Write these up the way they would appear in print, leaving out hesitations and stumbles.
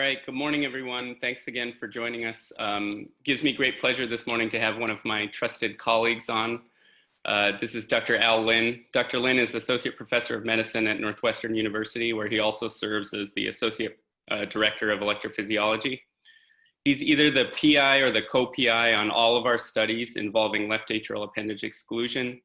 right, good morning, everyone. Thanks again for joining us. Gives me great pleasure this morning to have one of my trusted colleagues on. This is Dr. Al Lin. Dr. Lin is Associate Professor of Medicine at Northwestern University, where he also serves as the Associate Director of Electrophysiology. He's either the PI or the co-PI on all of our studies involving left atrial appendage exclusion.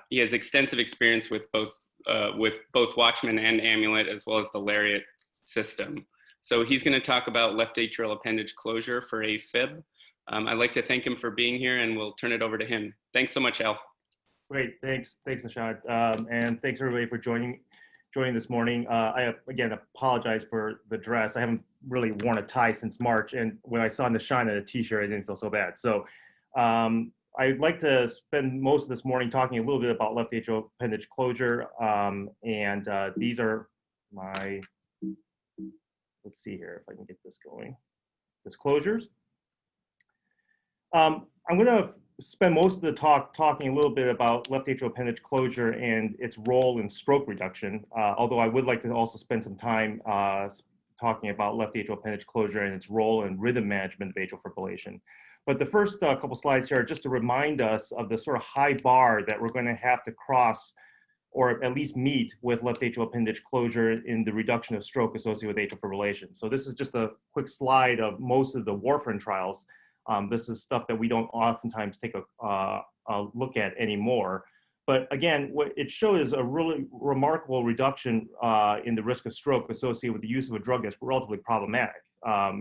He has extensive experience with both Watchman and Amulet, as well as the Lariat system. So he's going to talk about left atrial appendage closure for AFib. I'd like to thank him for being here, and we'll turn it over to him. Thanks so much, Al. Great, thanks Nishad, and thanks everybody for joining this morning. I again apologize for the dress. I haven't really worn a tie since March, and when I saw Nishad in a t-shirt, I didn't feel so bad. So I'd like to spend most of this morning talking a little bit about left atrial appendage closure, and these are my, let's see here if I can get this going, disclosures. I'm going to spend most of the talk talking a little bit about left atrial appendage closure and its role in stroke reduction, although I would like to also spend some time talking about left atrial appendage closure and its role in rhythm management of atrial fibrillation. But the first couple slides here are just to remind us of the sort of high bar that we're going to have to cross, or at least meet, with left atrial appendage closure in the reduction of stroke associated with atrial fibrillation. So this is just a quick slide of most of the warfarin trials. This is stuff that we don't oftentimes take a look at anymore. But again, what it shows is a really remarkable reduction in the risk of stroke associated with the use of a drug that's relatively problematic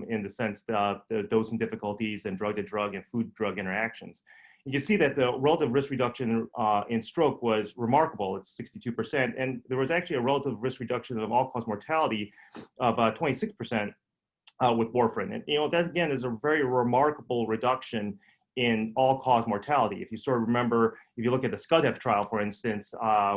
in the sense that the dosing difficulties and drug-to-drug and food-drug interactions. You can see that the relative risk reduction in stroke was remarkable. It's 62%, and there was actually a relative risk reduction of all-cause mortality of 26%. With warfarin. And that again is a very remarkable reduction in all-cause mortality. If you sort of remember, if you look at the SCUDF trial, for instance,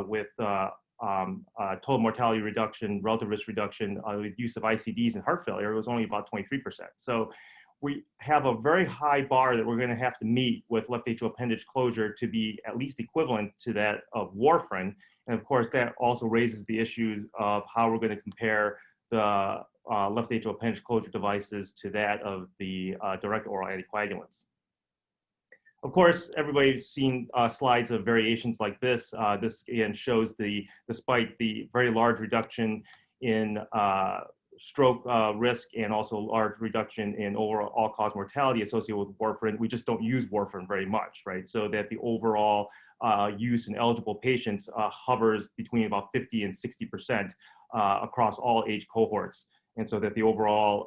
with total mortality reduction, relative risk reduction with use of ICDs and heart failure, it was only about 23%. So we have a very high bar that we're going to have to meet with left atrial appendage closure to be at least equivalent to that of warfarin. And of course, that also raises the issue of how we're going to compare the left atrial appendage closure devices to that of the direct oral anticoagulants. Of course, everybody's seen slides of variations like this. This again shows despite the very large reduction in stroke risk and also large reduction in overall all-cause mortality associated with warfarin, we just don't use warfarin very much, right? So that the overall use in eligible patients hovers between about 50 and 60% across all age cohorts. And so that the overall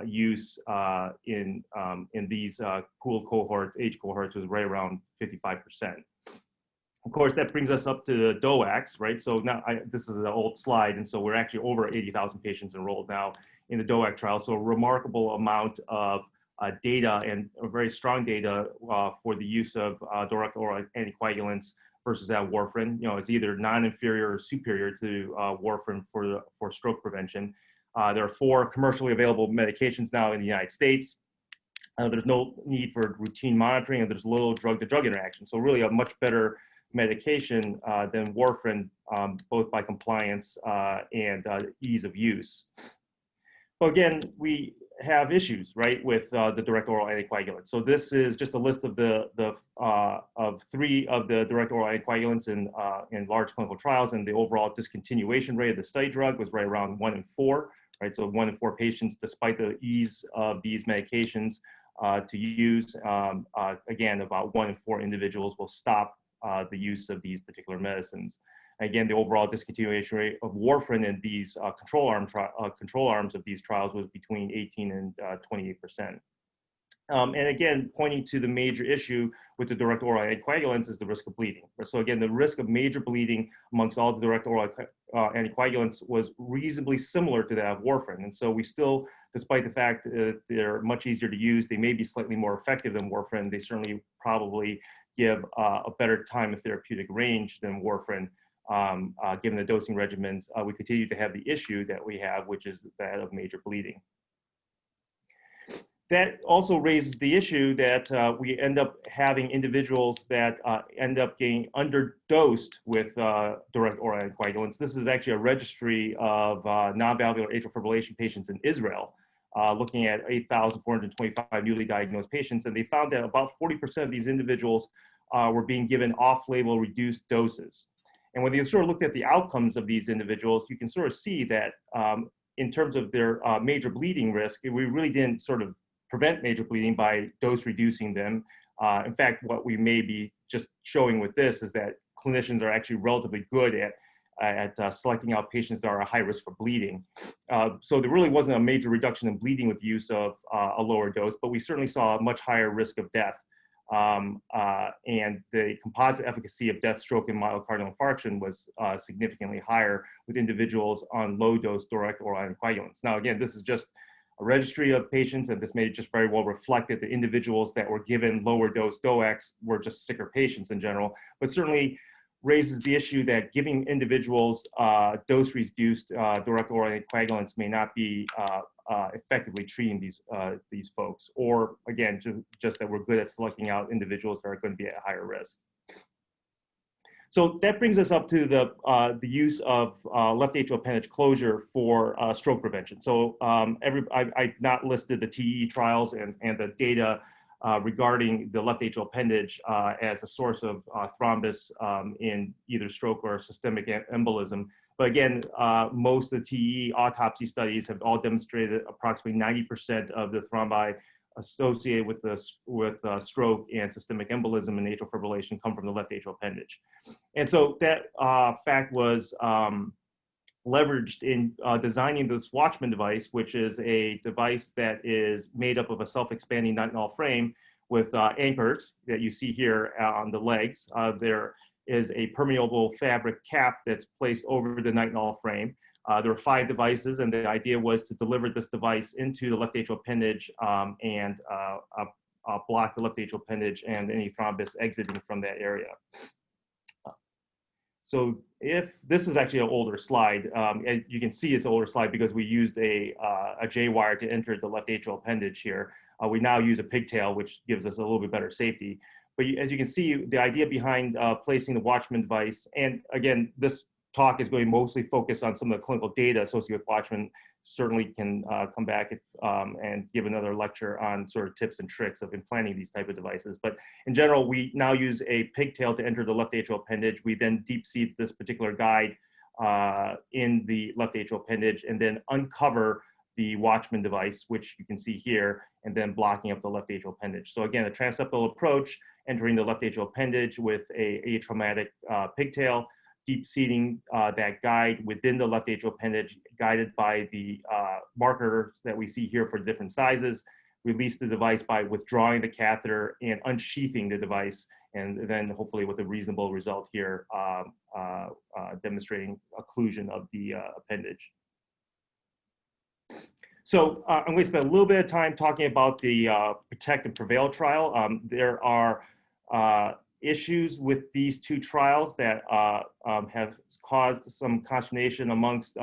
use in these pooled age cohorts was right around 55%. Of course, that brings us up to the DOACs, right? So now this is an old slide, and so we're actually over 80,000 patients enrolled now in the DOAC trial. So a remarkable amount of data, and a very strong data for the use of direct oral anticoagulants versus that warfarin. It's either non-inferior or superior to warfarin for stroke prevention. There are 4 commercially available medications now in the United States. There's no need for routine monitoring, and there's little drug-to-drug interaction. So really a much better medication than warfarin, both by compliance and ease of use. But again, we have issues, right, with the direct oral anticoagulants. So this is just a list of of 3 of the direct oral anticoagulants in large clinical trials, and the overall discontinuation rate of the study drug was right around 1 in 4, right? So 1 in 4 patients, despite the ease of these medications to use, again, about 1 in 4 individuals will stop the use of these particular medicines. Again, the overall discontinuation rate of warfarin in these control arms of these trials was between 18 and 28%. And again, pointing to the major issue with the direct oral anticoagulants is the risk of bleeding. So again, the risk of major bleeding amongst all the direct oral anticoagulants was reasonably similar to that of warfarin. And so we still, despite the fact that they're much easier to use, they may be slightly more effective than warfarin. They certainly probably give a better time of therapeutic range than warfarin. Given the dosing regimens, we continue to have the issue that we have, which is that of major bleeding. that also raises the issue that we end up having individuals that end up getting underdosed with direct oral anticoagulants. This is actually a registry of non-valvular atrial fibrillation patients in Israel, looking at 8,425 newly diagnosed patients, and they found that about 40% of these individuals were being given off-label reduced doses. And when they sort of looked at the outcomes of these individuals, you can sort of see that in terms of their major bleeding risk, we really didn't sort of prevent major bleeding by dose reducing them. In fact, what we may be just showing with this is that clinicians are actually relatively good at selecting out patients that are at high risk for bleeding. So there really wasn't a major reduction in bleeding with the use of a lower dose, but we certainly saw a much higher risk of death. And the composite efficacy of death, stroke, and myocardial infarction was significantly higher with individuals on low-dose direct oral anticoagulants. Now, again, this is just a registry of patients, and this may just very well reflect that the individuals that were given lower dose DOACs were just sicker patients in general, but certainly raises the issue that giving individuals dose-reduced direct oral anticoagulants may not be effectively treating these folks, or again, just that we're good at selecting out individuals that are going to be at higher risk. So that brings us up to the use of left atrial appendage closure for stroke prevention. So I've not listed the TE trials and the data regarding the left atrial appendage as a source of thrombus in either stroke or systemic embolism. But again, most of the TE autopsy studies have all demonstrated approximately 90% of the thrombi associated with stroke and systemic embolism and atrial fibrillation come from the left atrial appendage. And so that fact was leveraged in designing this Watchman device, which is a device that is made up of a self-expanding nitinol frame with anchors that you see here on the legs. There is a permeable fabric cap that's placed over the nitinol frame. There were 5 devices, and the idea was to deliver this device into the left atrial appendage and block the left atrial appendage and any thrombus exiting from that area. So if this is actually an older slide, and you can see it's an older slide because we used a J-wire to enter the left atrial appendage here. We now use a pigtail, which gives us a little bit better safety. But as you can see, the idea behind placing the Watchman device, and again, this talk is going to mostly focus on some of the clinical data associated with Watchman. Certainly can come back and give another lecture on sort of tips and tricks of implanting these type of devices. But in general, we now use a pigtail to enter the left atrial appendage. We then deep seat this particular guide in the left atrial appendage and then uncover the Watchman device, which you can see here, and then blocking up the left atrial appendage. So again, a transseptal approach, entering the left atrial appendage with a atraumatic pigtail, deep seating that guide within the left atrial appendage, guided by the markers that we see here for different sizes. Release the device by withdrawing the catheter and unsheathing the device, and then hopefully with a reasonable result here, demonstrating occlusion of the appendage. So I'm going to spend a little bit of time talking about the PROTECT and PREVAIL trial. There are issues with these 2 trials that have caused some consternation amongst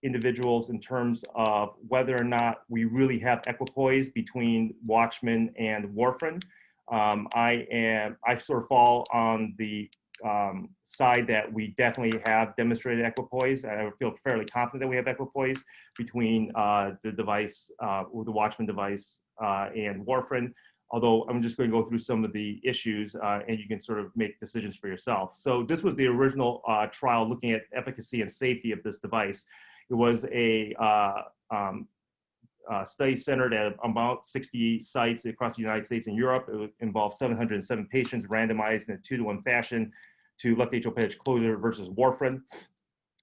individuals in terms of whether or not we really have equipoise between Watchman and warfarin. I sort of fall on the side that we definitely have demonstrated equipoise. I feel fairly confident that we have equipoise between the device, the Watchman device and warfarin. Although I'm just going to go through some of the issues and you can sort of make decisions for yourself. So this was the original trial looking at efficacy and safety of this device. It was a study centered at about 60 sites across the United States and Europe. It involved 707 patients randomized in a 2-to-1 fashion to left atrial appendage closure versus warfarin.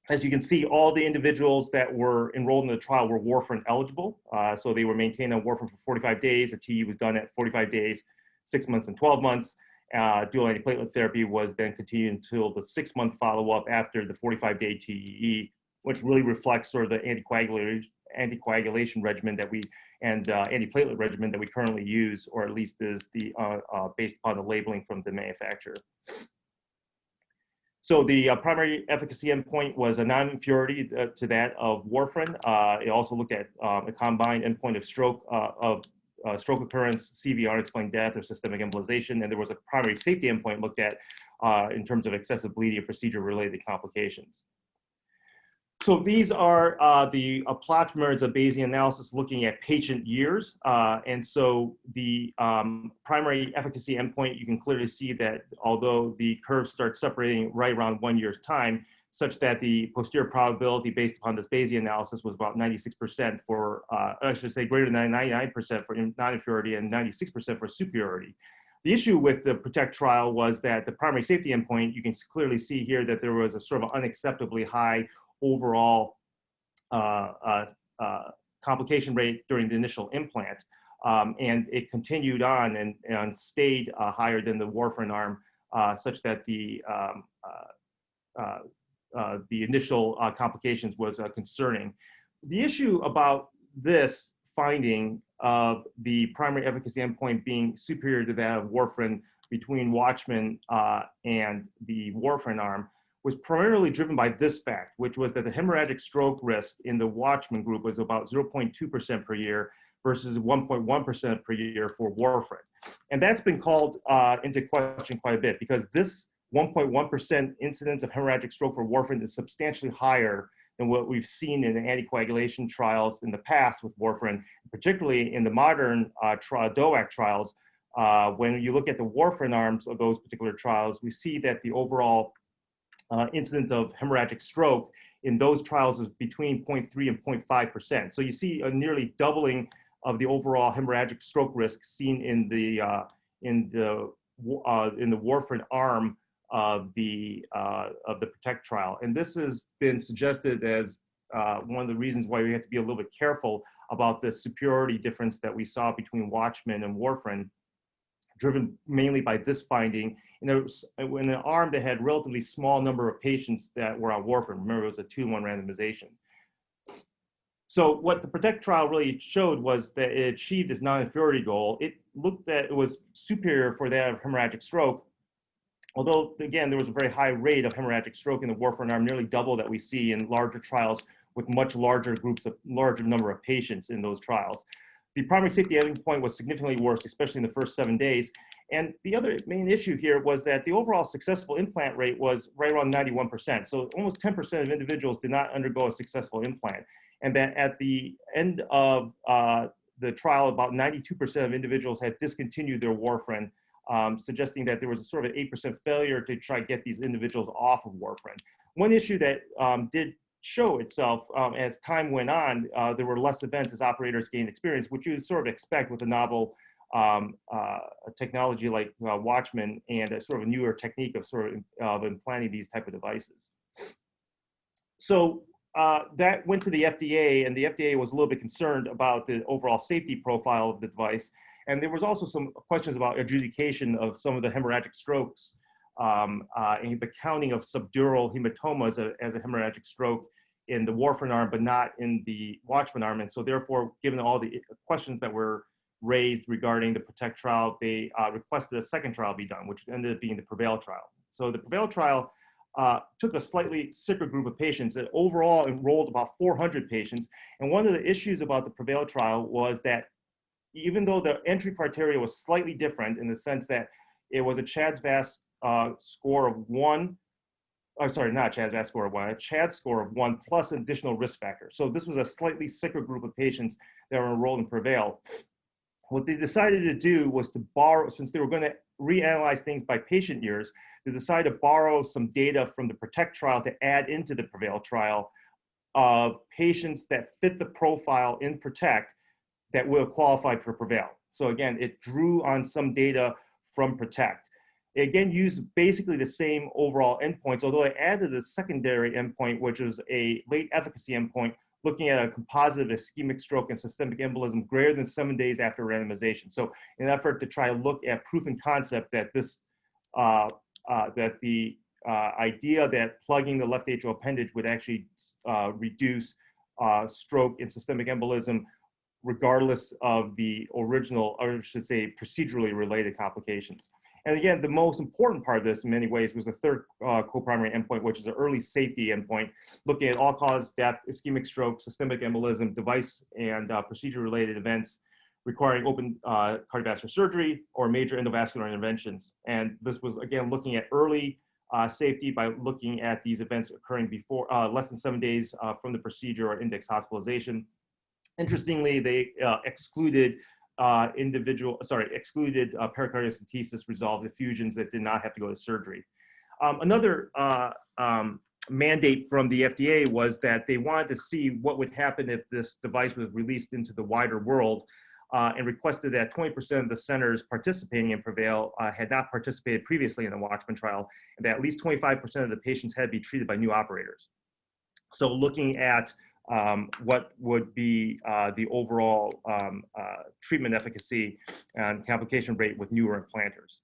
As you can see, all the individuals that were enrolled in the trial were warfarin eligible. So they were maintained on warfarin for 45 days. The TE was done at 45 days, 6 months, and 12 months. Dual antiplatelet therapy was then continued until the 6-month follow-up after the 45-day TEE, which really reflects sort of the anticoagulation regimen that we and antiplatelet regimen that we currently use, or at least is the based upon the labeling from the manufacturer. So the primary efficacy endpoint was a non-inferiority to that of warfarin. It also looked at a combined endpoint of stroke of stroke occurrence, CV, unexplained death, or systemic embolization, and there was a primary safety endpoint looked at in terms of excessive bleeding or procedure-related complications. So these are the plot mirrors of Bayesian analysis looking at patient years. And so the primary efficacy endpoint, you can clearly see that although the curves start separating right around 1 year's time, such that the posterior probability based upon this Bayesian analysis was about 96% for, I should say greater than 99% for non-inferiority and 96% for superiority. The issue with the PROTECT trial was that the primary safety endpoint, you can clearly see here that there was a sort of unacceptably high overall complication rate during the initial implant. And it continued on and stayed higher than the warfarin arm, such that the initial complications was concerning. The issue about this finding of the primary efficacy endpoint being superior to that of warfarin between Watchman and the warfarin arm was primarily driven by this fact, which was that the hemorrhagic stroke risk in the Watchman group was about 0.2% per year versus 1.1% per year for warfarin. And that's been called into question quite a bit because this 1.1% incidence of hemorrhagic stroke for warfarin is substantially higher than what we've seen in the anticoagulation trials in the past with warfarin, particularly in the modern DOAC trials. When you look at the warfarin arms of those particular trials, we see that the overall incidence of hemorrhagic stroke in those trials is between 0.3 and 0.5%. So you see a nearly doubling of the overall hemorrhagic stroke risk seen in the warfarin arm of the PROTECT trial. And this has been suggested as one of the reasons why we have to be a little bit careful about the superiority difference that we saw between Watchman and warfarin, driven mainly by this finding in an arm that had relatively small number of patients that were on warfarin. Remember, it was a 2-to-1 randomization. So what the PROTECT trial really showed was that it achieved its non-inferiority goal. It looked at, it was superior for that of hemorrhagic stroke, although again, there was a very high rate of hemorrhagic stroke in the warfarin arm, nearly double that we see in larger trials with much larger groups of, larger number of patients in those trials. The primary safety endpoint was significantly worse, especially in the first 7 days. And the other main issue here was that the overall successful implant rate was right around 91%. So almost 10% of individuals did not undergo a successful implant. And that at the end of the trial, about 92% of individuals had discontinued their warfarin, suggesting that there was a sort of an 8% failure to try to get these individuals off of warfarin. One issue that did show itself as time went on, there were less events as operators gained experience, which you sort of expect with a novel technology like Watchman and a sort of a newer technique of implanting these type of devices. So that went to the FDA, and the FDA was a little bit concerned about the overall safety profile of the device. And there was also some questions about adjudication of some of the hemorrhagic strokes and the counting of subdural hematomas as a hemorrhagic stroke in the warfarin arm, but not in the Watchman arm. And so therefore, given all the questions that were raised regarding the PROTECT trial, they requested a second trial be done, which ended up being the prevail trial. So the prevail trial took a slightly sicker group of patients that overall enrolled about 400 patients. And one of the issues about the prevail trial was that even though the entry criteria was slightly different in the sense that it was a CHADS-VAS score of 1, oh, sorry, not a CHADS-VAS score of 1, a CHADS score of 1 plus an additional risk factor. So this was a slightly sicker group of patients that were enrolled in prevail. What they decided to do was to borrow, since they were going to reanalyze things by patient years, they decided to borrow some data from the PROTECT trial to add into the prevail trial of patients that fit the profile in PROTECT that will qualify for prevail. So again, it drew on some data from PROTECT. It again used basically the same overall endpoints, although it added a secondary endpoint, which was a late efficacy endpoint, looking at a composite of ischemic stroke and systemic embolism greater than 7 days after randomization. So in an effort to try to look at proof and concept that this, that the idea that plugging the left atrial appendage would actually reduce stroke and systemic embolism regardless of the original, or I should say, procedurally related complications. And again, the most important part of this in many ways was the third co-primary endpoint, which is an early safety endpoint, looking at all-cause death, ischemic stroke, systemic embolism, device and procedure-related events requiring open cardiovascular surgery or major endovascular interventions. And this was, again, looking at early safety by looking at these events occurring before less than 7 days from the procedure or index hospitalization. Interestingly, they excluded pericardiocentesis resolved effusions that did not have to go to surgery. Another mandate from the FDA was that they wanted to see what would happen if this device was released into the wider world, and requested that 20% of the centers participating in PREVAIL had not participated previously in the Watchman trial, and that at least 25% of the patients had to be treated by new operators. So looking at what would be the overall treatment efficacy and complication rate with newer implanters.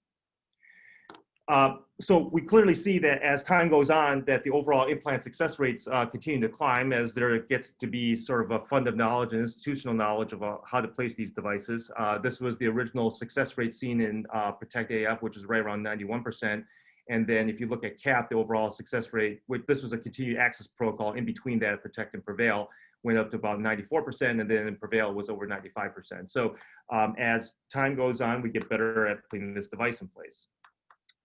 So we clearly see that as time goes on, that the overall implant success rates continue to climb as there gets to be sort of a fund of knowledge and institutional knowledge about how to place these devices. This was the original success rate seen in PROTECT AF, which is right around 91%. And then if you look at CAP, the overall success rate, this was a continued access protocol in between that PROTECT and PREVAIL, went up to about 94%, and then in PREVAIL was over 95%. So as time goes on, we get better at putting this device in place.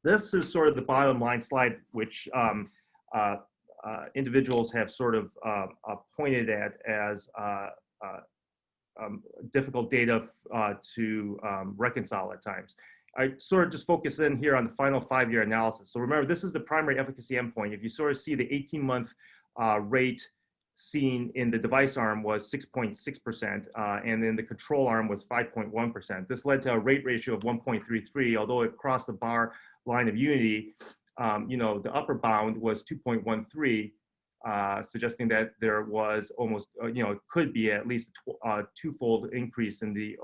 This is sort of the bottom line slide, which individuals have sort of pointed at as difficult data to reconcile at times. I sort of just focus in here on the final 5-year analysis. So remember, this is the primary efficacy endpoint. If you sort of see the 18-month rate seen in the device arm was 6.6%, and then the control arm was 5.1%. This led to a rate ratio of 1.33, although it crossed the bar line of unity. You know, the upper bound was 2.13, suggesting that there was almost, you know, it could be at least a twofold increase in the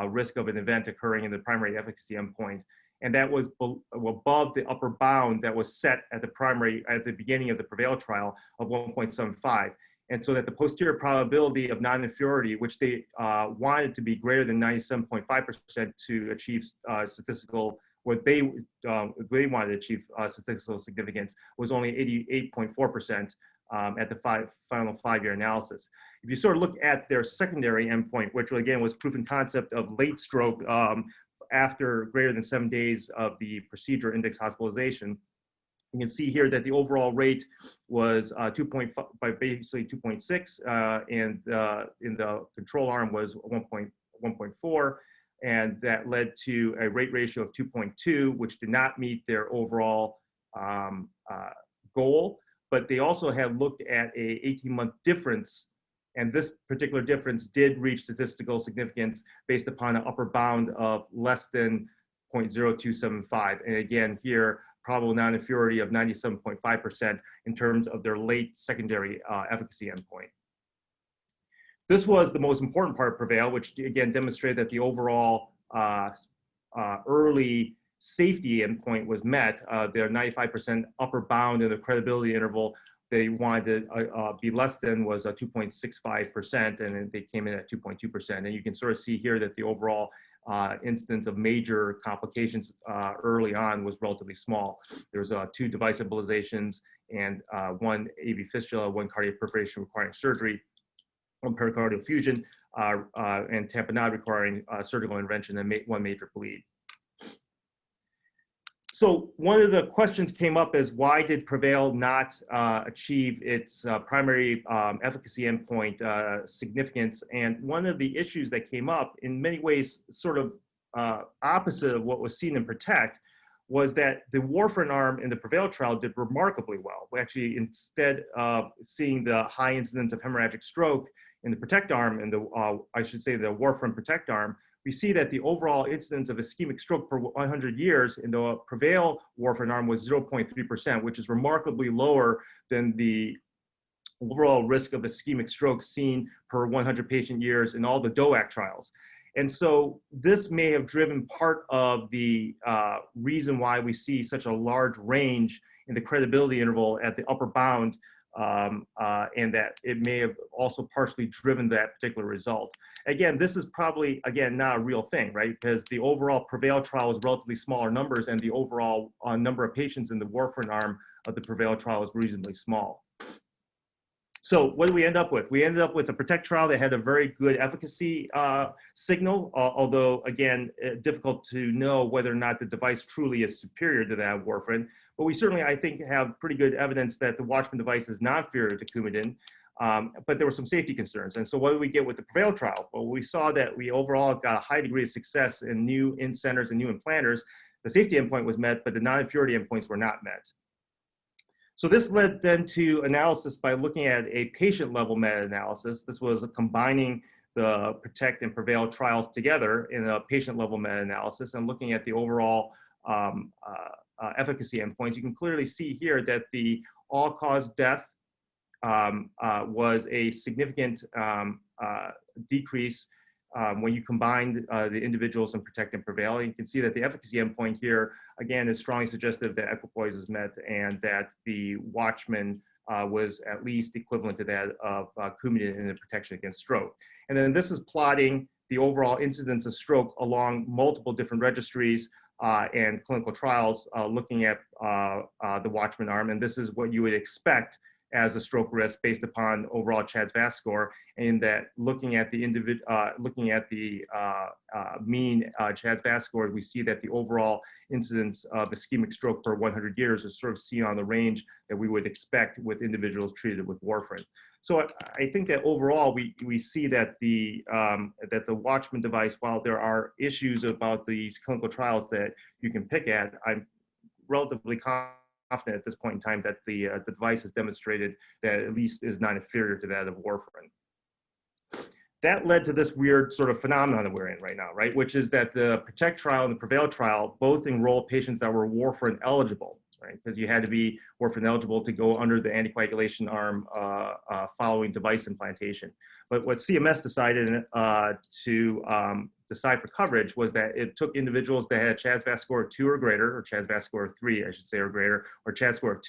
risk of an event occurring in the primary efficacy endpoint. And that was above the upper bound that was set at the beginning of the PREVAIL trial of 1.75. And so that the posterior probability of non-inferiority, which they wanted to be greater than 97.5% to achieve statistical, what they wanted to achieve statistical significance, was only 88.4% at the final 5-year analysis. If you sort of look at their secondary endpoint, which again was proof of concept of late stroke after greater than 7 days of the procedure index hospitalization, you can see here that the overall rate was 2.6, and in the control arm was 1.4, and that led to a rate ratio of 2.2, which did not meet their overall goal. But they also had looked at a 18-month difference, and this particular difference did reach statistical significance based upon an upper bound of less than 0.0275. And again, here, probable non-inferiority of 97.5% in terms of their late secondary efficacy endpoint. This was the most important part of PREVAIL, which again demonstrated that the overall early safety endpoint was met. Their 95% upper bound in the credibility interval they wanted to be less than was 2.65%, and they came in at 2.2%. And you can sort of see here that the overall incidence of major complications early on was relatively small. There was 2 device embolizations and 1 AV fistula, 1 cardiac perforation requiring surgery, 1 pericardial fusion, and tamponade requiring surgical intervention, and 1 major bleed. So one of the questions came up is, why did PREVAIL not achieve its primary efficacy endpoint significance? And one of the issues that came up, in many ways sort of opposite of what was seen in PROTECT, was that the warfarin arm in the PREVAIL trial did remarkably well. We actually, instead of seeing the high incidence of hemorrhagic stroke in the PROTECT arm, and I should say the warfarin PROTECT arm, we see that the overall incidence of ischemic stroke per 100 years in the PREVAIL warfarin arm was 0.3%, which is remarkably lower than the overall risk of ischemic stroke seen per 100 patient years in all the DOAC trials. And so this may have driven part of the reason why we see such a large range in the credibility interval at the upper bound, and that it may have also partially driven that particular result. Again, this is probably, again, not a real thing, right? Because the overall PREVAIL trial was relatively smaller numbers, and the overall number of patients in the warfarin arm of the PREVAIL trial is reasonably small. So what did we end up with? We ended up with a PROTECT trial that had a very good efficacy signal, although again, difficult to know whether or not the device truly is superior to that of warfarin. But we certainly, I think, have pretty good evidence that the Watchman device is not inferior to Coumadin. But there were some safety concerns. And so what did we get with the prevail trial? Well, we saw that we overall got a high degree of success in new in-centers and new implanters. The safety endpoint was met, but the non-inferiority endpoints were not met. So this led then to analysis by looking at a patient level meta-analysis. This was combining the PROTECT and prevail trials together in a patient level meta-analysis and looking at the overall efficacy endpoints. You can clearly see here that the all-cause death was a significant decrease when you combined the individuals in PROTECT and prevail. You can see that the efficacy endpoint here, again, is strongly suggestive that equipoise is met and that the Watchman was at least equivalent to that of Coumadin in the protection against stroke. And then this is plotting the overall incidence of stroke along multiple different registries and clinical trials looking at the Watchman arm. And this is what you would expect as a stroke risk based upon overall CHA2DS2-VASc score, and that looking at the mean CHA2DS2-VASc score, we see that the overall incidence of ischemic stroke per 100 years is sort of seen on the range that we would expect with individuals treated with warfarin. So I think that overall we see that the Watchman device, while there are issues about these clinical trials that you can pick at, I'm relatively confident at this point in time that the device has demonstrated that at least is not inferior to that of warfarin. That led to this weird sort of phenomenon that we're in right now, right? Which is that the PROTECT trial and the prevail trial both enrolled patients that were warfarin eligible, right? Because you had to be warfarin eligible to go under the anticoagulation arm following device implantation. But what CMS decided to decide for coverage was that it took individuals that had a CHA2DS2-VASc score of 2 or greater, or CHA2DS2-VASc score of 3, I should say, or greater, or CHA2DS2-VASc score of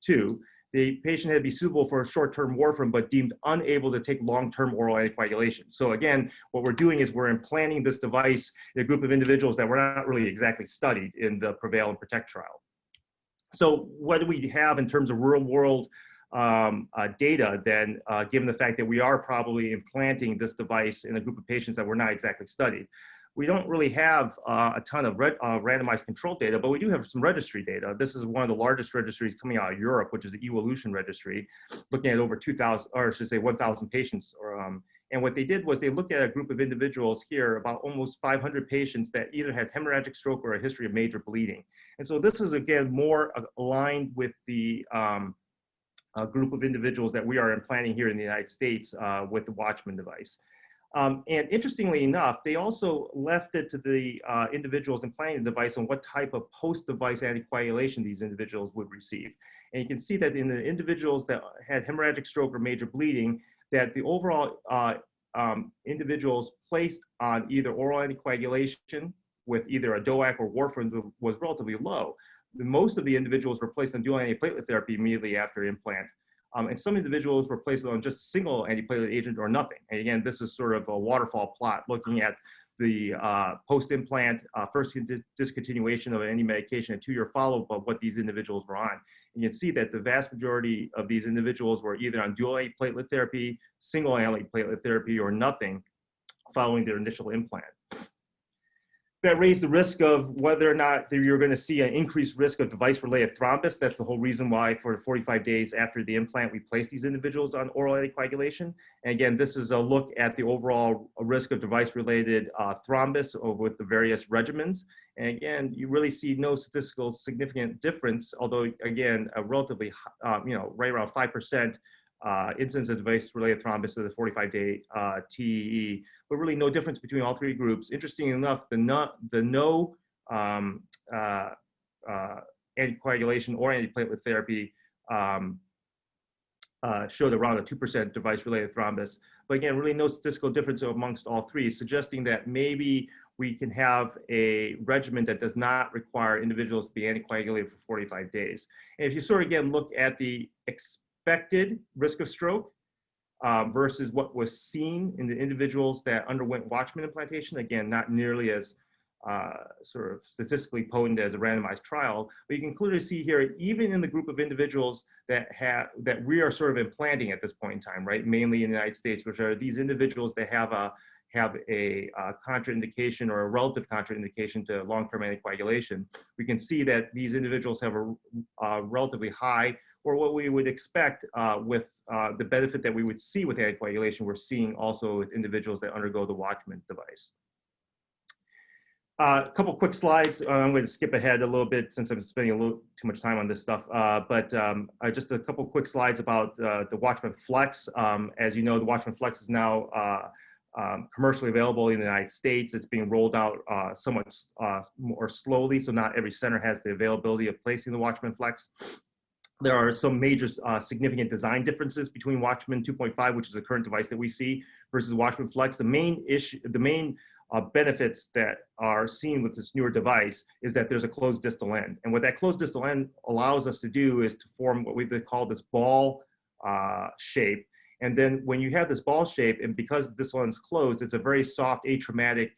2. The patient had to be suitable for short-term warfarin, but deemed unable to take long-term oral anticoagulation. So again, what we're doing is we're implanting this device in a group of individuals that were not really exactly studied in the prevail and PROTECT trial. So what do we have in terms of real-world data then, given the fact that we are probably implanting this device in a group of patients that were not exactly studied? We don't really have a ton of randomized control data, but we do have some registry data. This is one of the largest registries coming out of Europe, which is the Evolution registry, looking at over 2,000, or I should say 1,000 patients. And what they did was they looked at a group of individuals here, about almost 500 patients that either had hemorrhagic stroke or a history of major bleeding. And so this is, again, more aligned with the group of individuals that we are implanting here in the United States with the Watchman device. And interestingly enough, they also left it to the individuals implanting the device on what type of post-device anticoagulation these individuals would receive. And you can see that in the individuals that had hemorrhagic stroke or major bleeding, that the overall individuals placed on either oral anticoagulation with either a DOAC or warfarin was relatively low. Most of the individuals were placed on dual antiplatelet therapy immediately after implant. And some individuals were placed on just a single antiplatelet agent or nothing. And again, this is sort of a waterfall plot looking at the post-implant, first discontinuation of any medication, a 2-year follow-up of what these individuals were on. And you can see that the vast majority of these individuals were either on dual antiplatelet therapy, single antiplatelet therapy, or nothing following their initial implant. That raised the risk of whether or not you're going to see an increased risk of device-related thrombus. That's the whole reason why for 45 days after the implant, we place these individuals on oral anticoagulation. And again, this is a look at the overall risk of device-related thrombus with the various regimens. And again, you really see no statistical significant difference, although again, a relatively, right around 5% incidence of device-related thrombus of the 45-day TEE, but really no difference between all 3 groups. Interestingly enough, the no anticoagulation or antiplatelet therapy showed around a 2% device-related thrombus. But again, really no statistical difference amongst all 3, suggesting that maybe we can have a regimen that does not require individuals to be anticoagulated for 45 days. And if you sort of, again, look at the expected risk of stroke versus what was seen in the individuals that underwent Watchman implantation, again, not nearly as sort of statistically potent as a randomized trial, but you can clearly see here, even in the group of individuals that we are sort of implanting at this point in time, right, mainly in the United States, which are these individuals that have a contraindication or a relative contraindication to long-term anticoagulation. We can see that these individuals have a relatively high, or what we would expect with the benefit that we would see with anticoagulation, we're seeing also with individuals that undergo the Watchman device. A couple quick slides. I'm going to skip ahead a little bit since I'm spending a little too much time on this stuff, but just a couple quick slides about the Watchman Flex. As you know, the Watchman Flex is now commercially available in the United States. It's being rolled out somewhat more slowly, so not every center has the availability of placing the Watchman Flex. There are some major significant design differences between Watchman 2.5, which is the current device that we see, versus Watchman Flex. The main benefits that are seen with this newer device is that there's a closed distal end. And what that closed distal end allows us to do is to form what we call this ball shape. And then when you have this ball shape, and because this one's closed, it's a very soft, atraumatic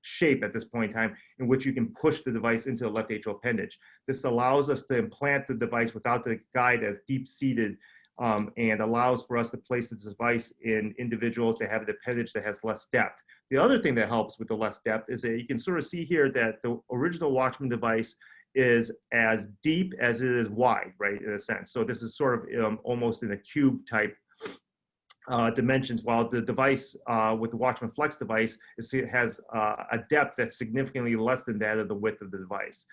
shape at this point in time, in which you can push the device into the left atrial appendage. This allows us to implant the device without the guide as deep-seated, and allows for us to place the device in individuals that have an appendage that has less depth. The other thing that helps with the less depth is that you can sort of see here that the original Watchman device is as deep as it is wide, right, in a sense. So this is sort of almost in a cube type dimensions, while the device with the Watchman Flex device has a depth that's significantly less than that of the width of the device.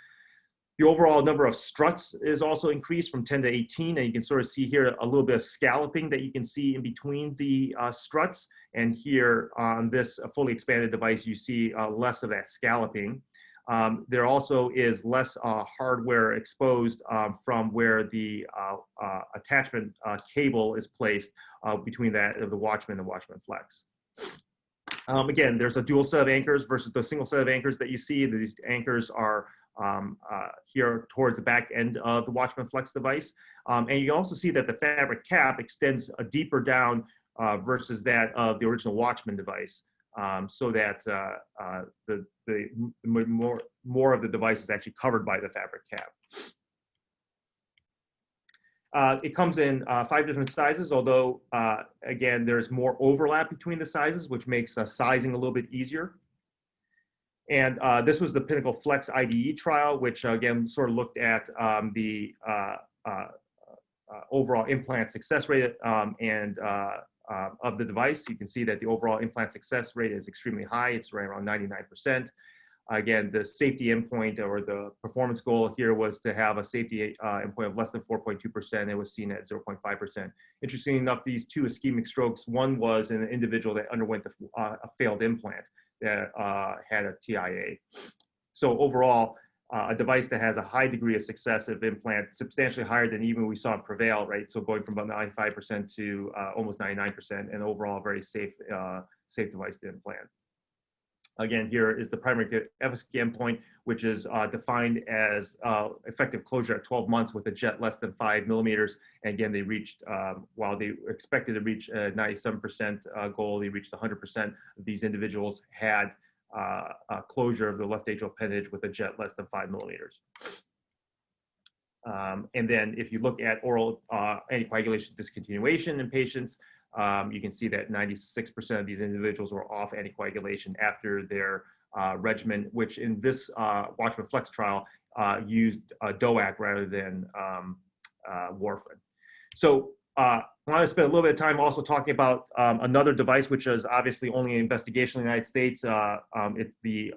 The overall number of struts is also increased from 10 to 18, and you can sort of see here a little bit of scalloping that you can see in between the struts. And here on this fully expanded device, you see less of that scalloping. There also is less hardware exposed from where the attachment cable is placed between that of the Watchman and Watchman Flex. Again, there's a dual set of anchors versus the single set of anchors that you see. These anchors are here towards the back end of the Watchman Flex device. And you also see that the fabric cap extends deeper down versus that of the original Watchman device, so that more of the device is actually covered by the fabric cap. It comes in 5 different sizes, although, again, there's more overlap between the sizes, which makes sizing a little bit easier. And this was the Pinnacle Flex IDE trial, which again sort of looked at the overall implant success rate of the device. You can see that the overall implant success rate is extremely high. It's right around 99%. Again, the safety endpoint or the performance goal here was to have a safety endpoint of less than 4.2%. It was seen at 0.5%. Interestingly enough, these 2 ischemic strokes, one was in an individual that underwent a failed implant that had a TIA. So overall, a device that has a high degree of success of implant, substantially higher than even we saw in Prevail, right? So going from about 95% to almost 99%, and overall very safe, safe device to implant. Again, here is the primary efficacy endpoint, which is defined as effective closure at 12 months with a jet less than 5 millimeters. And again, they reached, while they expected to reach a 97% goal, they reached 100% of these individuals had closure of the left atrial appendage with a jet less than 5 millimeters. And then if you look at oral anticoagulation discontinuation in patients, you can see that 96% of these individuals were off anticoagulation after their regimen, which in this Watchman Flex trial used DOAC rather than warfarin. So I want to spend a little bit of time also talking about another device, which is obviously only an investigation in the United States. The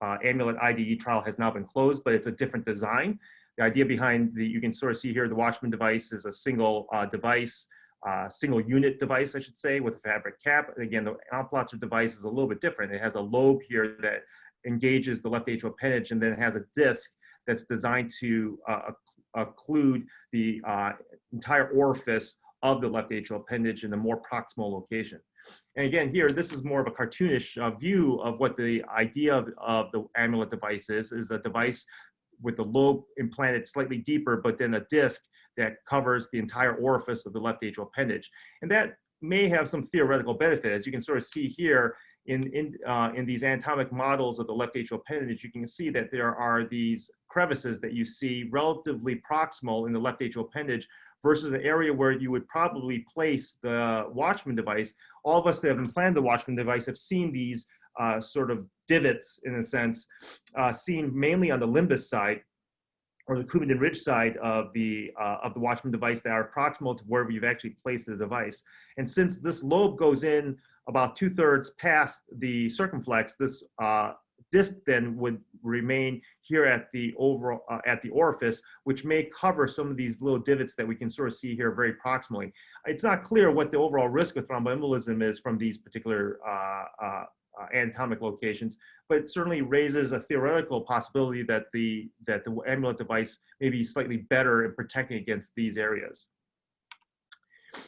Amulet IDE trial has now been closed, but it's a different design. The idea behind you can sort of see here, the Watchman device is a single device, single unit device, I should say, with a fabric cap. Again, the Alplotzer device is a little bit different. It has a lobe here that engages the left atrial appendage, and then it has a disc that's designed to occlude the entire orifice of the left atrial appendage in a more proximal location. And again, here, this is more of a cartoonish view of what the idea of the Amulet device is a device with the lobe implanted slightly deeper, but then a disc that covers the entire orifice of the left atrial appendage. And that may have some theoretical benefit. As you can sort of see here in these anatomic models of the left atrial appendage, you can see that there are these crevices that you see relatively proximal in the left atrial appendage versus the area where you would probably place the Watchman device. All of us that have implanted the Watchman device have seen these sort of divots, in a sense, seen mainly on the limbus side or the Coumadin ridge side of the Watchman device that are proximal to where we've actually placed the device. And since this lobe goes in about 2/3 past the circumflex, this disc then would remain here at the overall at the orifice, which may cover some of these little divots that we can sort of see here very proximally. It's not clear what the overall risk of thromboembolism is from these particular anatomic locations, but it certainly raises a theoretical possibility that the amulet device may be slightly better in protecting against these areas.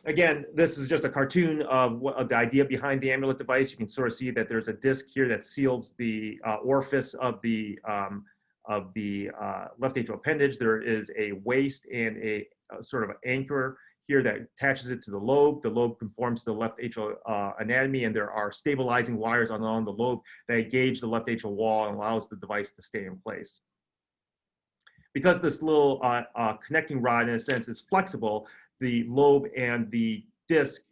Again, this is just a cartoon of the idea behind the amulet device. You can sort of see that there's a disc here that seals the orifice of the left atrial appendage. There is a waist and a sort of anchor here that attaches it to the lobe. The lobe conforms to the left atrial anatomy, and there are stabilizing wires along the lobe that engage the left atrial wall and allows the device to stay in place. Because this little connecting rod, in a sense, is flexible, the lobe and the disc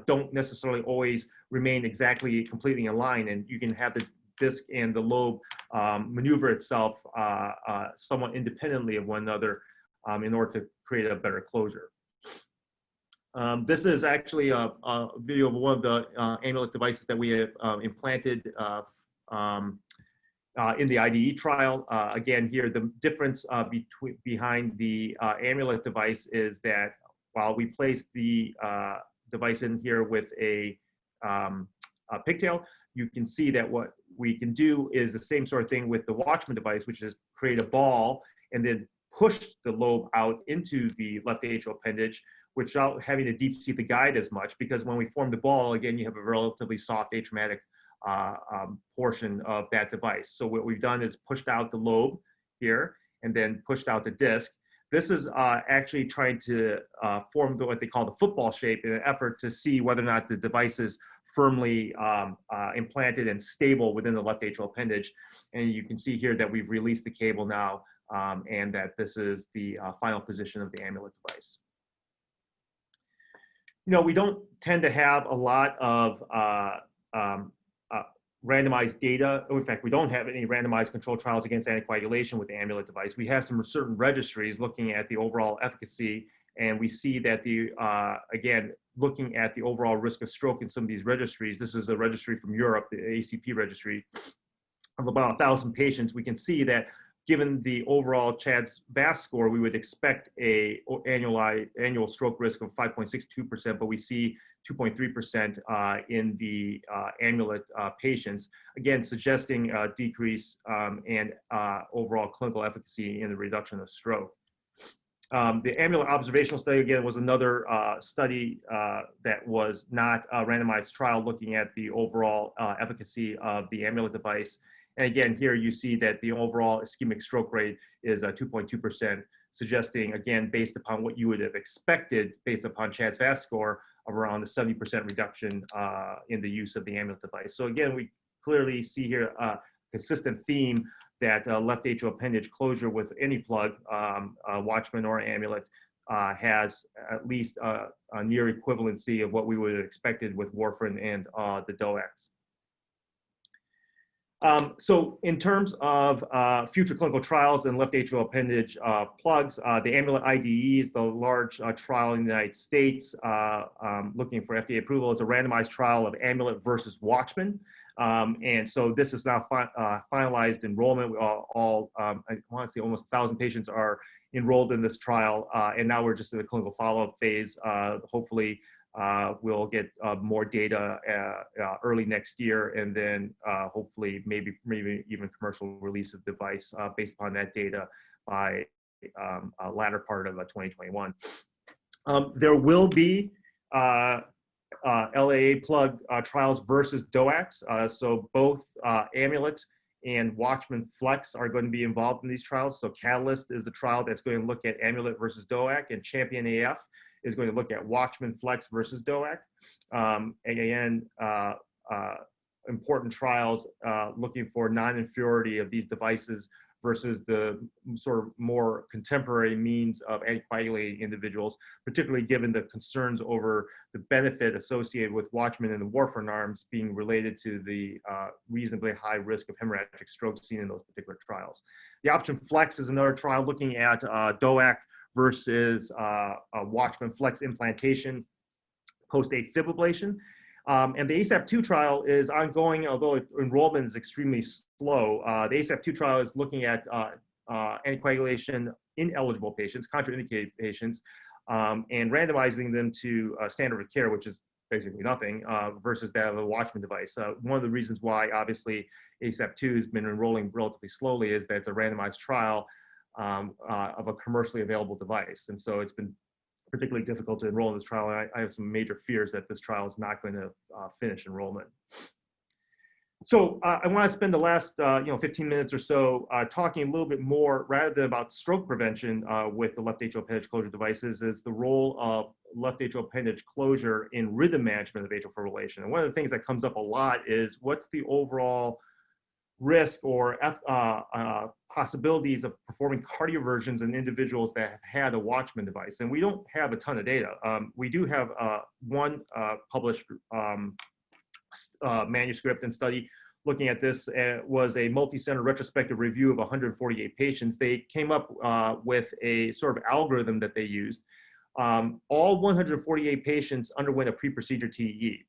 don't necessarily always remain exactly completely in line, and you can have the disc and the lobe maneuver itself somewhat independently of one another in order to create a better closure. This is actually a video of one of the amulet devices that we have implanted in the IDE trial. Again, here, the difference behind the amulet device is that while we place the device in here with a pigtail, you can see that what we can do is the same sort of thing with the Watchman device, which is create a ball and then push the lobe out into the left atrial appendage without having to deep seat the guide as much, because when we form the ball, again, you have a relatively soft atraumatic portion of that device. So what we've done is pushed out the lobe here and then pushed out the disc. This is actually trying to form what they call the football shape in an effort to see whether or not the device is firmly implanted and stable within the left atrial appendage. And you can see here that we've released the cable now and that this is the final position of the amulet device. You know, we don't tend to have a lot of randomized data. In fact, we don't have any randomized controlled trials against anticoagulation with the amulet device. We have some certain registries looking at the overall efficacy, and we see that again, looking at the overall risk of stroke in some of these registries, this is a registry from Europe, the ACP registry, of about 1,000 patients. We can see that given the overall CHADS VAS score, we would expect a annual stroke risk of 5.62%, but we see 2.3% in the amulet patients, again, suggesting a decrease and overall clinical efficacy in the reduction of stroke. The amulet observational study, again, was another study that was not a randomized trial looking at the overall efficacy of the amulet device. And again, here you see that the overall ischemic stroke rate is 2.2%, suggesting, again, based upon what you would have expected, based upon CHADS VAS score, of around a 70% reduction in the use of the amulet device. So again, we clearly see here a consistent theme that left atrial appendage closure with any plug, Watchman or amulet, has at least a near equivalency of what we would have expected with warfarin and the DOACs. So in terms of future clinical trials and left atrial appendage plugs, the amulet IDE is the large trial in the United States looking for FDA approval. It's a randomized trial of amulet versus Watchman. And so this is now finalized enrollment. We I want to say almost 1,000 patients are enrolled in this trial. And now we're just in the clinical follow-up phase. Hopefully, we'll get more data early next year, and then hopefully maybe even commercial release of device based upon that data by latter part of 2021. There will be LAA plug trials versus DOACs. So both amulet and Watchman Flex are going to be involved in these trials. So Catalyst is the trial that's going to look at amulet versus DOAC, and Champion AF is going to look at Watchman Flex versus DOAC. Again, important trials looking for non-inferiority of these devices versus the sort of more contemporary means of anticoagulating individuals, particularly given the concerns over the benefit associated with Watchman and the warfarin arms being related to the reasonably high risk of hemorrhagic stroke seen in those particular trials. The option Flex is another trial looking at DOAC versus Watchman Flex implantation post-AFib ablation. And the ASAP-2 trial is ongoing, although enrollment is extremely slow. The ASAP-2 trial is looking at anticoagulation in eligible patients, contraindicated patients, and randomizing them to standard of care, which is basically nothing, versus that of a Watchman device. One of the reasons why, obviously, ASAP-2 has been enrolling relatively slowly is that it's a randomized trial of a commercially available device. And so it's been particularly difficult to enroll in this trial. I have some major fears that this trial is not going to finish enrollment. So I want to spend the last 15 minutes or so talking a little bit more, rather than about stroke prevention with the left atrial appendage closure devices, is the role of left atrial appendage closure in rhythm management of atrial fibrillation. And one of the things that comes up a lot is what's the overall risk or possibilities of performing cardioversions in individuals that have had a Watchman device. And we don't have a ton of data. We do have one published manuscript and study looking at this. Was a multi-center retrospective review of 148 patients. They came up with a sort of algorithm that they used. All 148 patients underwent a pre-procedure TEE.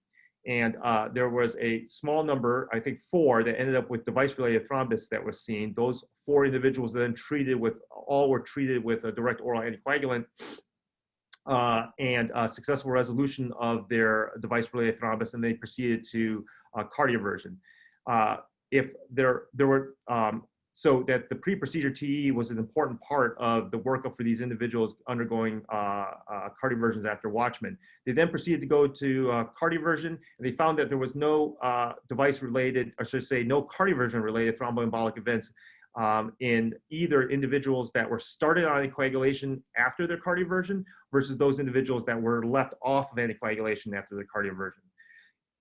And there was a small number, I think 4, that ended up with device-related thrombus that was seen. Those 4 individuals then all were treated with a direct oral anticoagulant and successful resolution of their device-related thrombus, and they proceeded to cardioversion. If there were so that the pre-procedure TE was an important part of the workup for these individuals undergoing cardioversions after Watchman. They then proceeded to go to cardioversion, and they found that there was no device-related, or should I say, no cardioversion-related thromboembolic events in either individuals that were started on anticoagulation after their cardioversion versus those individuals that were left off of anticoagulation after their cardioversion.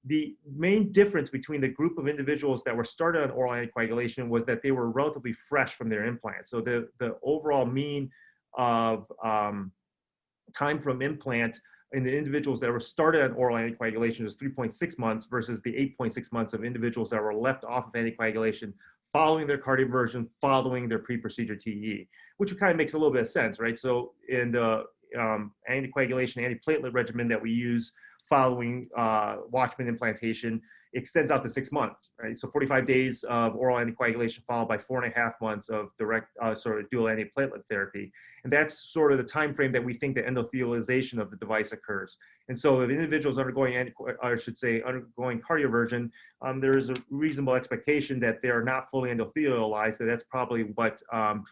The main difference between the group of individuals that were started on oral anticoagulation was that they were relatively fresh from their implant. So the overall mean of time from implant in the individuals that were started on oral anticoagulation was 3.6 months versus the 8.6 months of individuals that were left off of anticoagulation following their cardioversion, following their pre-procedure TE, which kind of makes a little bit of sense, right? So in the anticoagulation, antiplatelet regimen that we use following Watchman implantation extends out to 6 months, right? So 45 days of oral anticoagulation followed by 4.5 months of direct sort of dual antiplatelet therapy. And that's sort of the time frame that we think the endothelialization of the device occurs. And so if individuals undergoing undergoing cardioversion, there is a reasonable expectation that they are not fully endothelialized, that that's probably what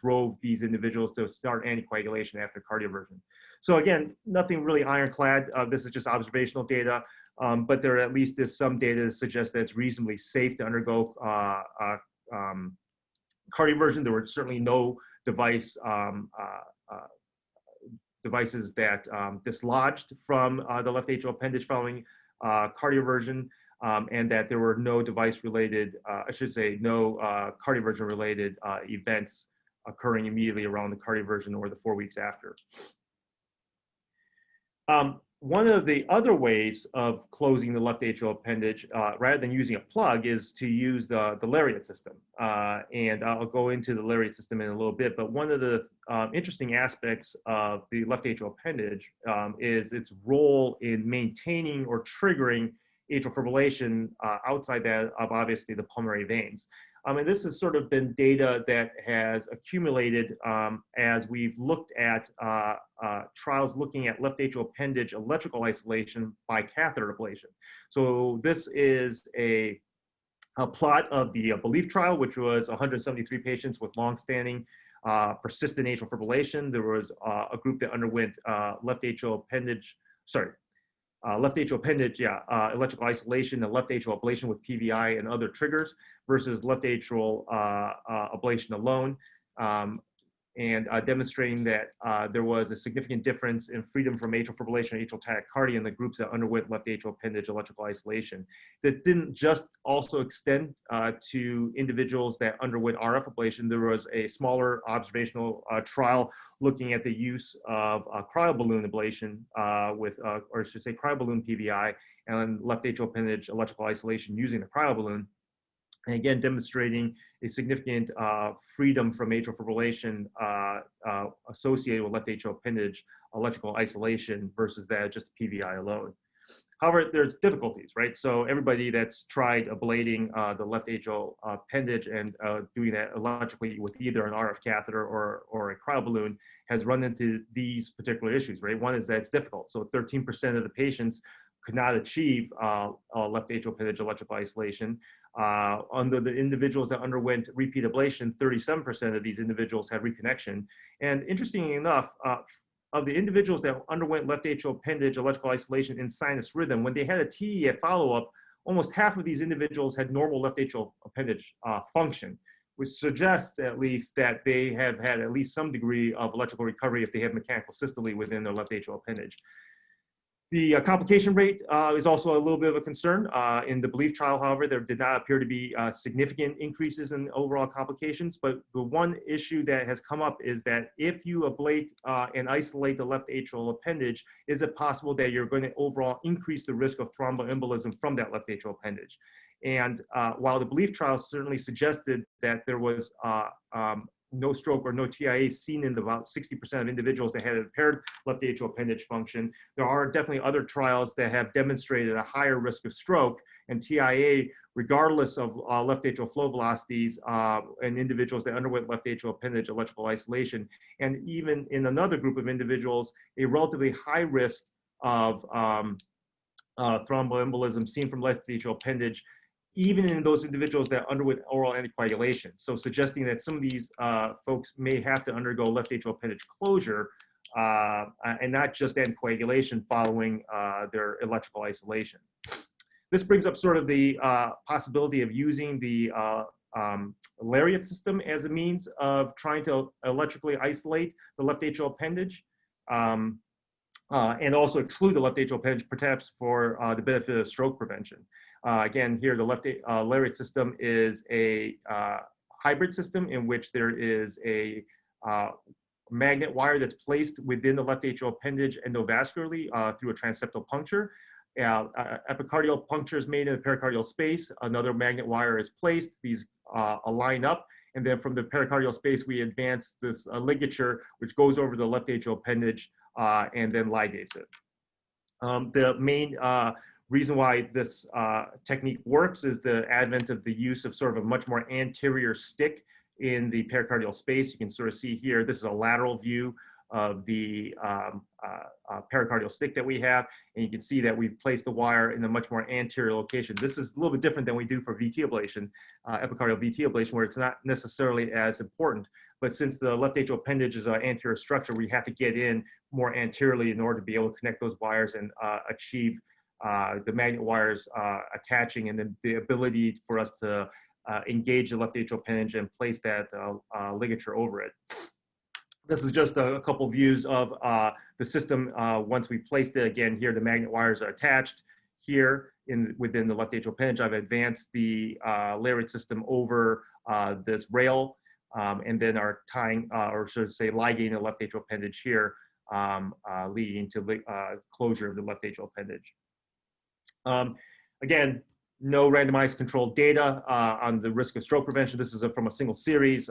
drove these individuals to start anticoagulation after cardioversion. So again, nothing really ironclad. This is just observational data, but there at least is some data to suggest that it's reasonably safe to undergo cardioversion. There were certainly no devices that dislodged from the left atrial appendage following cardioversion, and that there were no device-related, no cardioversion-related events occurring immediately around the cardioversion or the 4 weeks after. One of the other ways of closing the left atrial appendage, rather than using a plug, is to use the lariat system. And I'll go into the lariat system in a little bit, but one of the interesting aspects of the left atrial appendage is its role in maintaining or triggering atrial fibrillation outside that of obviously the pulmonary veins. And this has sort of been data that has accumulated as we've looked at trials looking at left atrial appendage electrical isolation by catheter ablation. So this is a plot of the BELIEF trial, which was 173 patients with long-standing persistent atrial fibrillation. There was a group that underwent left atrial appendage electrical isolation and left atrial ablation with PVI and other triggers versus left atrial ablation alone. and demonstrating that there was a significant difference in freedom from atrial fibrillation and atrial tachycardia in the groups that underwent left atrial appendage electrical isolation. That didn't just also extend to individuals that underwent RF ablation. There was a smaller observational trial looking at the use of cryoballoon ablation or I should say cryoballoon PVI and left atrial appendage electrical isolation using the cryoballoon. And again, demonstrating a significant freedom from atrial fibrillation associated with left atrial appendage electrical isolation versus that just PVI alone. However, there's difficulties, right? So everybody that's tried ablating the left atrial appendage and doing that electrically with either an RF catheter or a cryoballoon has run into these particular issues, right? One is that it's difficult. So 13% of the patients could not achieve left atrial appendage electrical isolation. Under the individuals that underwent repeat ablation, 37% of these individuals had reconnection. And interestingly enough, of the individuals that underwent left atrial appendage electrical isolation in sinus rhythm, when they had a TE at follow-up, almost half of these individuals had normal left atrial appendage function, which suggests at least that they have had at least some degree of electrical recovery if they have mechanical systole within their left atrial appendage. The complication rate is also a little bit of a concern. In the BELIEF trial, however, there did not appear to be significant increases in overall complications, but the one issue that has come up is that if you ablate and isolate the left atrial appendage, is it possible that you're going to overall increase the risk of thromboembolism from that left atrial appendage? And while the BELIEF trial certainly suggested that there was no stroke or no TIA seen in about 60% of individuals that had impaired left atrial appendage function, there are definitely other trials that have demonstrated a higher risk of stroke and TIA, regardless of left atrial flow velocities in individuals that underwent left atrial appendage electrical isolation. And even in another group of individuals, a relatively high risk of thromboembolism seen from left atrial appendage, even in those individuals that underwent oral anticoagulation. So suggesting that some of these folks may have to undergo left atrial appendage closure and not just anticoagulation following their electrical isolation. This brings up sort of the possibility of using the lariat system as a means of trying to electrically isolate the left atrial appendage and also exclude the left atrial appendage perhaps for the benefit of stroke prevention. Again, here the lariat system is a hybrid system in which there is a magnet wire that's placed within the left atrial appendage endovascularly through a transeptal puncture. Epicardial puncture is made in the pericardial space. Another magnet wire is placed. These align up. And then from the pericardial space, we advance this ligature, which goes over the left atrial appendage and then ligates it. The main reason why this technique works is the advent of the use of sort of a much more anterior stick in the pericardial space. You can sort of see here, this is a lateral view of the pericardial stick that we have, and you can see that we've placed the wire in a much more anterior location. This is a little bit different than we do for VT ablation, epicardial VT ablation, where it's not necessarily as important. But since the left atrial appendage is an anterior structure, we have to get in more anteriorly in order to be able to connect those wires and achieve the magnet wires attaching, and then the ability for us to engage the left atrial appendage and place that ligature over it. This is just a couple views of the system once we placed it. Again, here the magnet wires are attached. Here within the left atrial appendage, I've advanced the lariat system over this rail and then are tying, or should I say, ligating the left atrial appendage here, leading to the closure of the left atrial appendage. Again, no randomized controlled data on the risk of stroke prevention. This is from a single series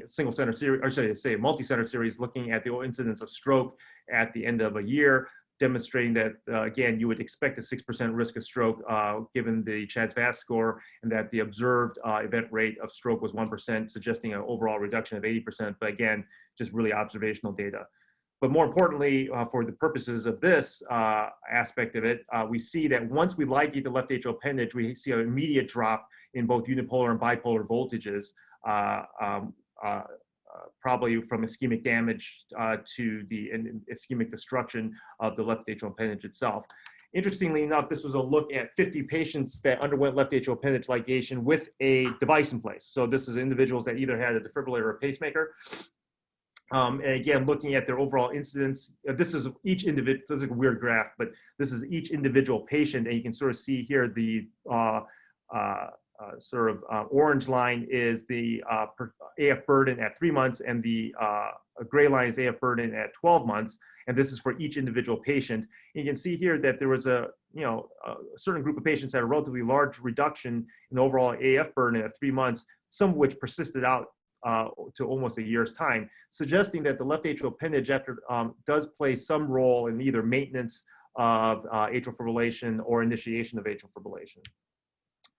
single-center series, or should I say multi-center series, looking at the incidence of stroke at the end of a year, demonstrating that, again, you would expect a 6% risk of stroke given the CHA2DS2-VASc score, and that the observed event rate of stroke was 1%, suggesting an overall reduction of 80%, but again, just really observational data. But more importantly, for the purposes of this aspect of it, we see that once we ligate the left atrial appendage, we see an immediate drop in both unipolar and bipolar voltages, probably from ischemic damage to the ischemic destruction of the left atrial appendage itself. Interestingly enough, this was a look at 50 patients that underwent left atrial appendage ligation with a device in place. So this is individuals that either had a defibrillator or a pacemaker. And again, looking at their overall incidence, this is each individual, this is a weird graph, but this is each individual patient. And you can sort of see here the orange line is the AF burden at 3 months, and the gray line is AF burden at 12 months. And this is for each individual patient. And you can see here that there was a certain group of patients had a relatively large reduction in overall AF burden at 3 months, some of which persisted out to almost a year's time, suggesting that the left atrial appendage does play some role in either maintenance of atrial fibrillation or initiation of atrial fibrillation.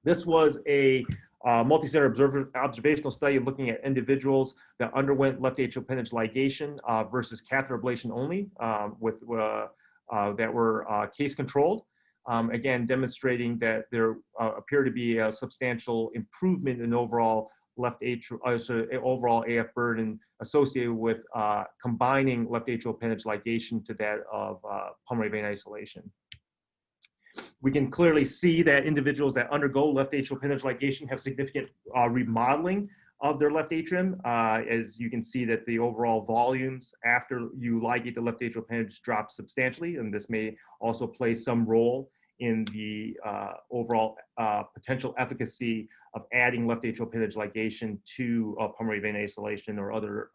This was a multi-center observational study looking at individuals that underwent left atrial appendage ligation versus catheter ablation only, that were case controlled. Again, demonstrating that there appeared to be a substantial improvement in overall overall AF burden associated with combining left atrial appendage ligation to that of pulmonary vein isolation. We can clearly see that individuals that undergo left atrial appendage ligation have significant remodeling of their left atrium. As you can see that the overall volumes after you ligate the left atrial appendage drop substantially, and this may also play some role in the overall potential efficacy of adding left atrial appendage ligation to pulmonary vein isolation or other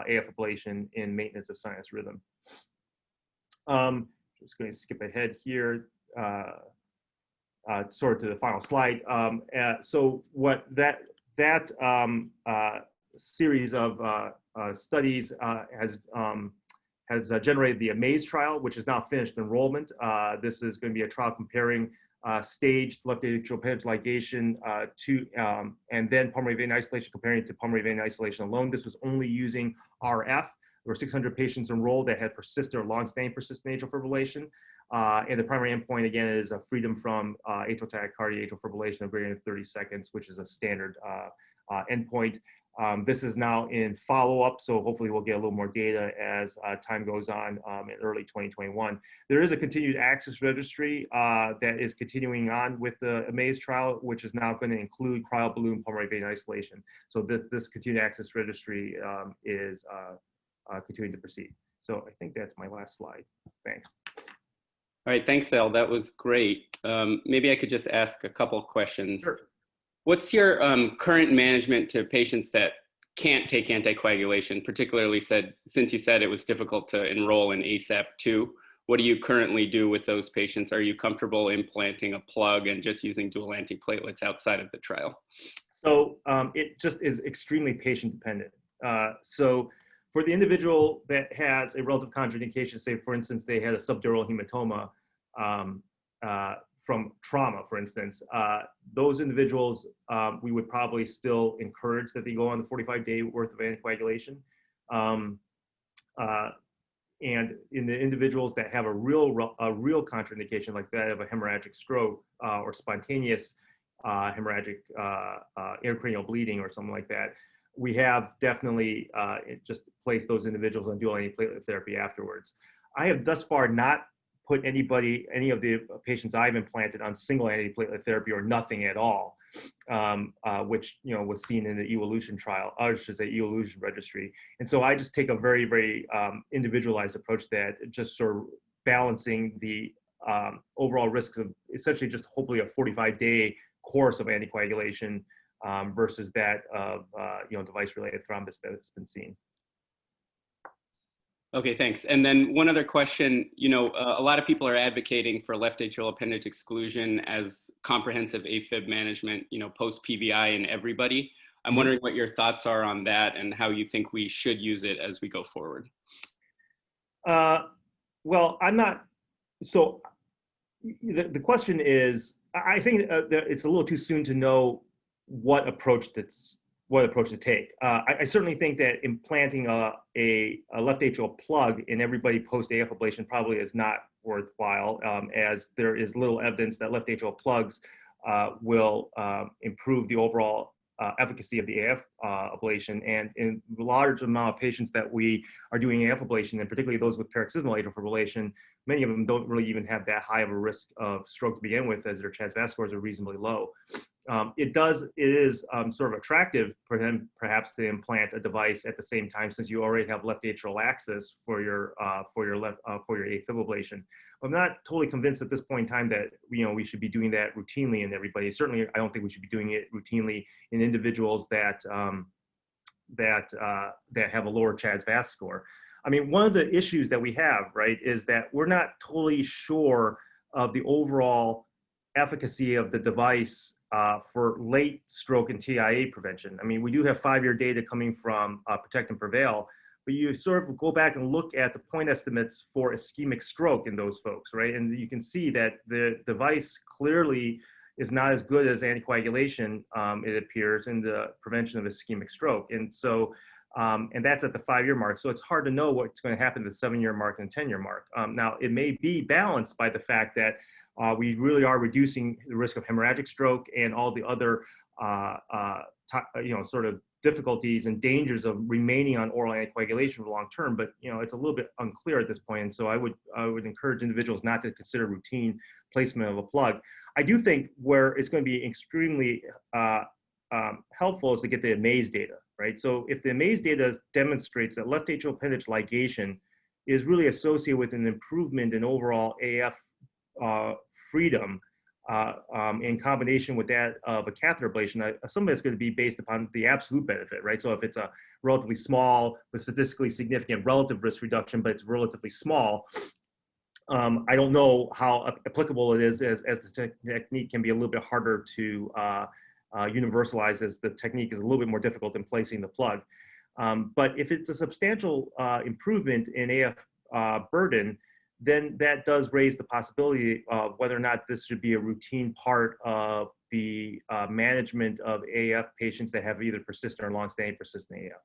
AF ablation in maintenance of sinus rhythm. Just going to skip ahead here, sort of to the final slide. So what that series of studies has generated the AMAZE trial, which is now finished enrollment. This is going to be a trial comparing staged left atrial appendage ligation and then pulmonary vein isolation, comparing it to pulmonary vein isolation alone. This was only using RF. There were 600 patients enrolled that had persistent or long-standing persistent atrial fibrillation. And the primary endpoint, again, is freedom from atrial tachycardia, atrial fibrillation of greater than 30 seconds, which is a standard endpoint. This is now in follow-up, so hopefully we'll get a little more data as time goes on in early 2021. There is a continued access registry that is continuing on with the AMAZE trial, which is now going to include cryoballoon pulmonary vein isolation. So this continued access registry is continuing to proceed. So I think that's my last slide. Thanks. All right, thanks, Al. That was great. Maybe I could just ask a couple of questions. Sure. What's your current management to patients that can't take anticoagulation, particularly since you said it was difficult to enroll in ASAP-2? What do you currently do with those patients? Are you comfortable implanting a plug and just using dual antiplatelets outside of the trial? So it just is extremely patient dependent. So for the individual that has a relative contraindication, say for instance, they had a subdural hematoma from trauma, for instance, those individuals, we would probably still encourage that they go on the 45-day worth of anticoagulation. And in the individuals that have a real contraindication like that of a hemorrhagic stroke or spontaneous hemorrhagic intracranial bleeding or something like that, we have definitely just placed those individuals on dual antiplatelet therapy afterwards. I have thus far not put any of the patients I've implanted on single antiplatelet therapy or nothing at all, which was seen in the evolution trial, or should say evolution registry. And so I just take a very, very individualized approach that just sort of balancing the overall risks of essentially just hopefully a 45-day course of anticoagulation versus that of device-related thrombus that has been seen. Okay, thanks. And then one other question, a lot of people are advocating for left atrial appendage exclusion as comprehensive AFib management, post-PVI in everybody. I'm wondering what your thoughts are on that and how you think we should use it as we go forward. Well, I'm not, so the question is, I think that it's a little too soon to know what approach to take. I certainly think that implanting a left atrial plug in everybody post-AF ablation probably is not worthwhile, as there is little evidence that left atrial plugs will improve the overall efficacy of the AF ablation. And in the large amount of patients that we are doing AF ablation, and particularly those with paroxysmal atrial fibrillation, many of them don't really even have that high of a risk of stroke to begin with, as their transvasc scores are reasonably low. it is sort of attractive for them perhaps to implant a device at the same time, since you already have left atrial access for your AFib ablation. I'm not totally convinced at this point in time that we should be doing that routinely in everybody. Certainly, I don't think we should be doing it routinely in individuals that have a lower CHA2DS2-VASc score. I mean, one of the issues that we have, right, is that we're not totally sure of the overall efficacy of the device for late stroke and TIA prevention. I mean, we do have 5-year data coming from Protect and Prevail, but you sort of go back and look at the point estimates for ischemic stroke in those folks, right? And you can see that the device clearly is not as good as anticoagulation, it appears, in the prevention of ischemic stroke. And so, and that's at the 5-year mark. So it's hard to know what's going to happen at the 7-year mark and 10-year mark. Now, it may be balanced by the fact that we really are reducing the risk of hemorrhagic stroke and all the other, sort of difficulties and dangers of remaining on oral anticoagulation for long term. But it's a little bit unclear at this point. And so I would encourage individuals not to consider routine placement of a plug. I do think where it's going to be extremely helpful is to get the AMAZE data, right? So if the AMAZE data demonstrates that left atrial appendage ligation is really associated with an improvement in overall AF freedom in combination with that of a catheter ablation, some of it's going to be based upon the absolute benefit, right? So if it's a relatively small but statistically significant relative risk reduction, but it's relatively small, I don't know how applicable it is, as the technique can be a little bit harder to universalize, as the technique is a little bit more difficult than placing the plug. But if it's a substantial improvement in AF burden, then that does raise the possibility of whether or not this should be a routine part of the management of AF patients that have either persistent or long-standing persistent AF.